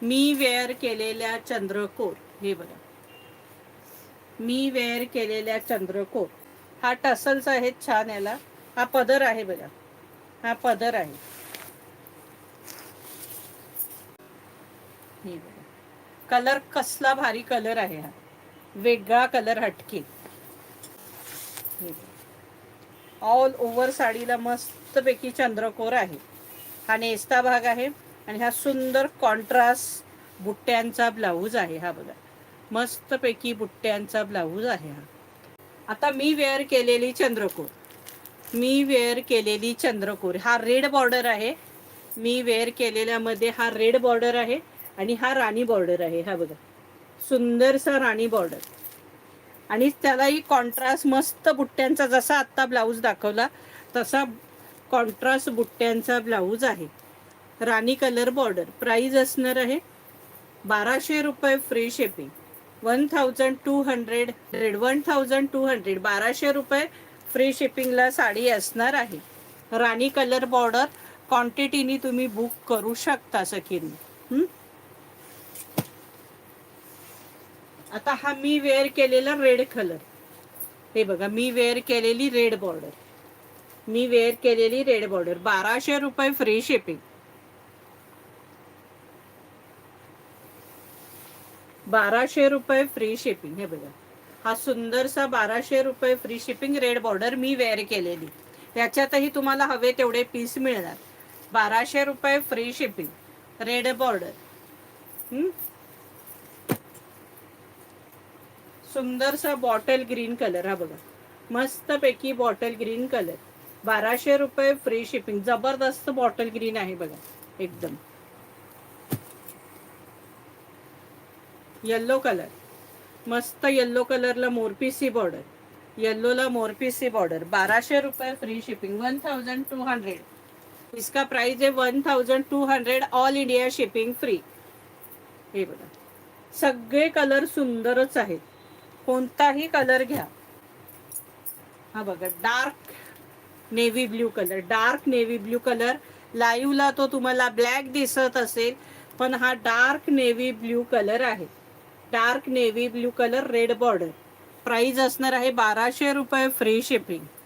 मी wear केलेल्या चंद्रकोर, हे बघा, मी वेअर केलेल्या चंद्रकोर. हा टसल्स आहेत छान. याला हा पदर आहे बघा, हा पदर आहे. हे बघा, कलर कसला भारी कलर आहे हा, वेगळा कलर हटके. ऑल ओव्हर साडीला मस्तपैकी चंद्रकोर आहे. हा नेस्ता भाग आहे आणि हा सुंदर कॉन्ट्रास्ट बुट्ट्यांचा ब्लाऊज आहे. हा बघा, मस्तपैकी बुट्ट्यांचा ब्लाऊज आहे हा. आता मी वेअर केलेली चंद्रकोर, मी वेअर केलेली चंद्रकोर, हा रेड बॉर्डर आहे. मी वेअर केलेल्यामध्ये हा रेड बॉर्डर आहे आणि हा राणी बॉर्डर आहे. हा बघा, सुंदरसा राणी बॉर्डर आणि त्यालाही कॉन्ट्रास्ट मस्त बुट्ट्यांचा, जसा आत्ता ब्लाऊज दाखवला तसा कॉन्ट्रास्ट बुट्ट्यांचा ब्लाऊज आहे. राणी कलर बॉर्डर. प्राइस असणार आहे 1200 रुपये फ्री शिपिंग. 1200 1200 रुपये फ्री शिपिंगला साडी असणार आहे. राणी कलर बॉर्डर क्वांटिटीनी तुम्ही बुक करू शकता सखींनी. आता हा मी वेअर केलेला रेड कलर, हे बघा, मी वेअर केलेली रेड बॉर्डर, मी वेअर केलेली रेड बॉर्डर. 1200 रुपये फ्री शिपिंग. 1200 रुपये फ्री शिपिंग. हे बघा, हा सुंदरसा 1200 रुपये फ्री शिपिंग रेड बॉर्डर मी वेअर केलेली. त्याच्यातही तुम्हाला हवे तेवढे पीस मिळणार. 1200 रुपये फ्री शिपिंग रेड बॉर्डर. सुंदरसा बॉटल ग्रीन कलर. हा बघा, मस्तपैकी बॉटल ग्रीन कलर. 1200 रुपये फ्री शिपिंग. जबरदस्त बॉटल ग्रीन आहे बघा, एकदम. येल्लो कलर, मस्त येल्लो कलरला मोरपीसी बॉर्डर, येल्लोला मोरपीसी बॉर्डर. 1200 रुपये फ्री शिपिंग. 1200. इसका प्राइस है 1200. All India shipping free. हे बघा, सगळे कलर सुंदरच आहेत, कोणताही कलर घ्या. हा बघा, dark navy blue colour, dark navy blue colour. लाईव्हला तो तुम्हाला ब्लॅक दिसत असेल, पण हा डार्क नेव्ही ब्ल्यू कलर आहे. Dark navy blue colour, red border. Price असणार आहे 1200 रुपये फ्री शिपिंग.